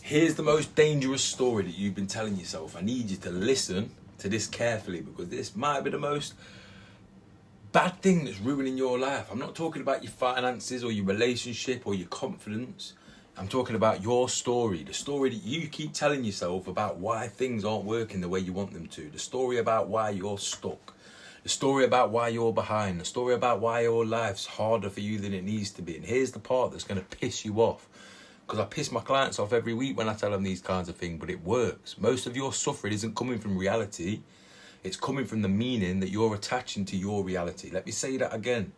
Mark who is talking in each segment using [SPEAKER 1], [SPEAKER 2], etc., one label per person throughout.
[SPEAKER 1] Here's the most dangerous story that you've been telling yourself. I need you to listen to this carefully, because this might be the most bad thing that's ruining your life. I'm not talking about your finances or your relationship or your confidence. I'm talking about your story, the story that you keep telling yourself about why things aren't working the way you want them to, the story about why you're stuck, the story about why you're behind, the story about why your life's harder for you than it needs to be. And here's the part that's going to piss you off, because I piss my clients off every week when I tell them these kinds of things, but it works. Most of your suffering isn't coming from reality. It's coming from the meaning that you're attaching to your reality. Let me say that again.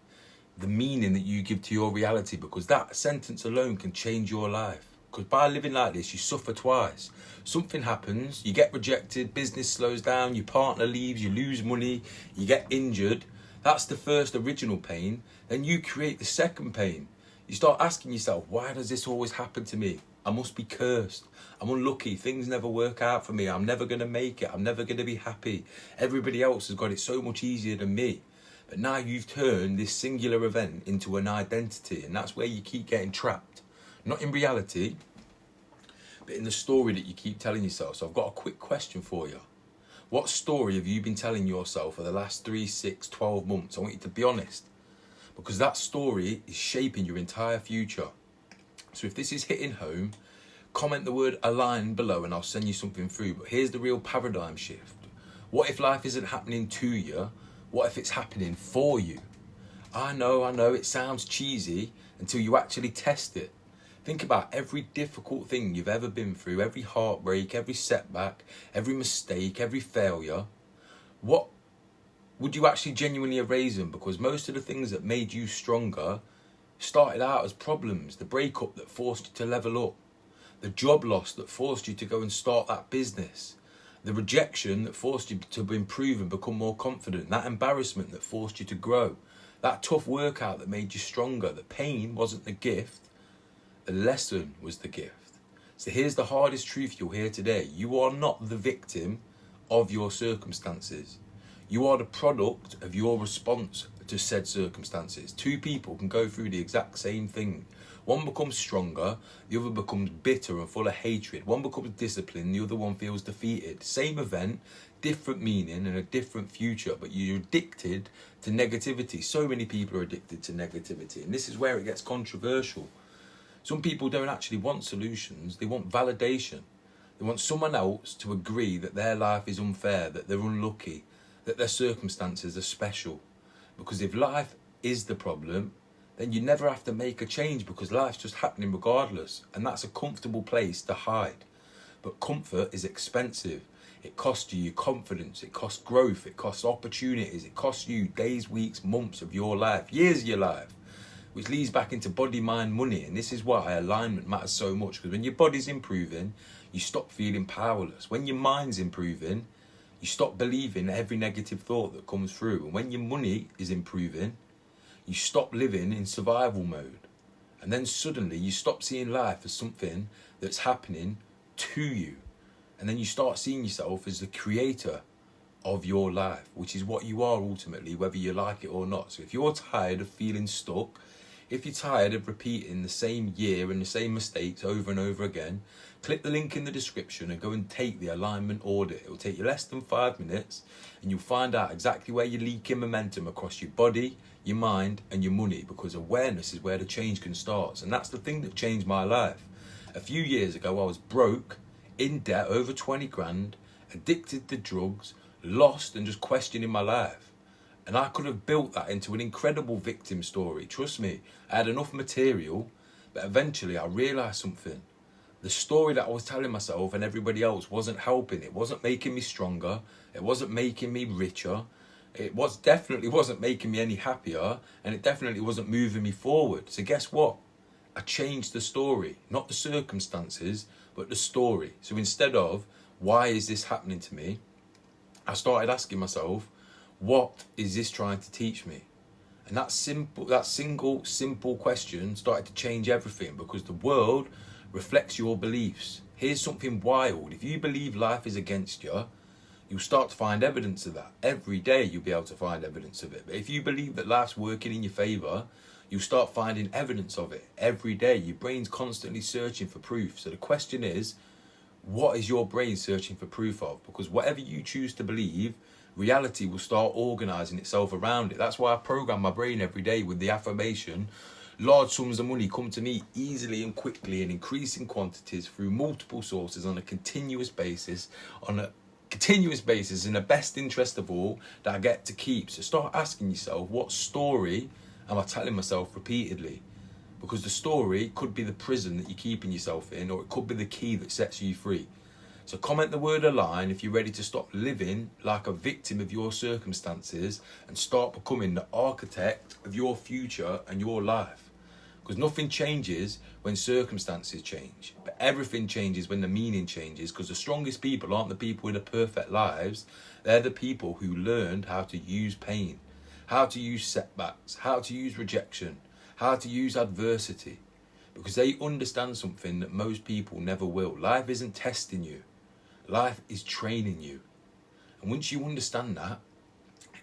[SPEAKER 1] The meaning that you give to your reality, because that sentence alone can change your life. Because by living like this, you suffer twice. Something happens, you get rejected, business slows down, your partner leaves, you lose money, you get injured. That's the first original pain. Then you create the second pain. You start asking yourself, why does this always happen to me? I must be cursed. I'm unlucky. Things never work out for me. I'm never going to make it. I'm never going to be happy. Everybody else has got it so much easier than me. But now you've turned this singular event into an identity, and that's where you keep getting trapped. Not in reality, but in the story that you keep telling yourself. So I've got a quick question for you. What story have you been telling yourself for the last 3, 6, 12 months? I want you to be honest, because that story is shaping your entire future. So if this is hitting home, comment the word align below and I'll send you something through. But here's the real paradigm shift. What if life isn't happening to you? What if it's happening for you? I know, it sounds cheesy until you actually test it. Think about every difficult thing you've ever been through, every heartbreak, every setback, every mistake, every failure. What would you actually genuinely erase them? Because most of the things that made you stronger started out as problems. The breakup that forced you to level up. The job loss that forced you to go and start that business. The rejection that forced you to improve and become more confident. That embarrassment that forced you to grow. That tough workout that made you stronger. The pain wasn't the gift. The lesson was the gift. So here's the hardest truth you'll hear today. You are not the victim of your circumstances. You are the product of your response to said circumstances. Two people can go through the exact same thing. One becomes stronger, the other becomes bitter and full of hatred. One becomes disciplined, the other one feels defeated. Same event, different meaning and a different future, but you're addicted to negativity. So many people are addicted to negativity, and this is where it gets controversial. Some people don't actually want solutions, they want validation. They want someone else to agree that their life is unfair, that they're unlucky, that their circumstances are special. Because if life is the problem, then you never have to make a change, because life's just happening regardless. And that's a comfortable place to hide. But comfort is expensive. It costs you your confidence, it costs growth, it costs opportunities, it costs you days, weeks, months of your life, years of your life, which leads back into body, mind, money. And this is why alignment matters so much, because when your body's improving, you stop feeling powerless. When your mind's improving, you stop believing every negative thought that comes through. And when your money is improving, you stop living in survival mode. And then suddenly you stop seeing life as something that's happening to you. And then you start seeing yourself as the creator of your life, which is what you are ultimately, whether you like it or not. So if you're tired of feeling stuck, if you're tired of repeating the same year and the same mistakes over and over again, click the link in the description and go and take the alignment audit. It will take you less than 5 minutes and you'll find out exactly where you're leaking momentum across your body, your mind and your money, because awareness is where the change can start. And that's the thing that changed my life. A few years ago, I was broke, in debt, over 20 grand, addicted to drugs, lost and just questioning my life. And I could have built that into an incredible victim story. Trust me, I had enough material, but eventually I realised something. The story that I was telling myself and everybody else wasn't helping. It wasn't making me stronger. It wasn't making me richer. It definitely wasn't making me any happier, and it definitely wasn't moving me forward. So guess what? I changed the story, not the circumstances, but the story. So instead of, why is this happening to me? I started asking myself, what is this trying to teach me? And that single simple question started to change everything, because the world reflects your beliefs. Here's something wild. If you believe life is against you, you'll start to find evidence of that. Every day you'll be able to find evidence of it. But if you believe that life's working in your favour, you'll start finding evidence of it every day. Your brain's constantly searching for proof. So the question is, what is your brain searching for proof of? Because whatever you choose to believe, reality will start organising itself around it. That's why I program my brain every day with the affirmation, large sums of money come to me easily and quickly in increasing quantities through multiple sources on a continuous basis, in the best interest of all that I get to keep. So start asking yourself, what story am I telling myself repeatedly? Because the story could be the prison that you're keeping yourself in, or it could be the key that sets you free. So comment the word align if you're ready to stop living like a victim of your circumstances and start becoming the architect of your future and your life. Because nothing changes when circumstances change, but everything changes when the meaning changes, because the strongest people aren't the people with the perfect lives. They're the people who learned how to use pain, how to use setbacks, how to use rejection, how to use adversity, because they understand something that most people never will. Life isn't testing you. Life is training you. And once you understand that,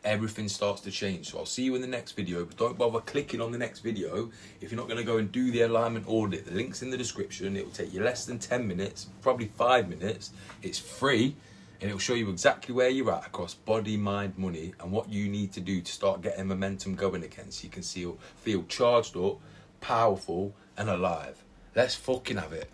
[SPEAKER 1] everything starts to change. So I'll see you in the next video, but don't bother clicking on the next video if you're not going to go and do the alignment audit. The link's in the description. It will take you less than 10 minutes, probably 5 minutes. It's free, and it'll show you exactly where you're at across body, mind, money, and what you need to do to start getting momentum going again, so you can feel charged up, powerful, and alive. Let's fucking have it.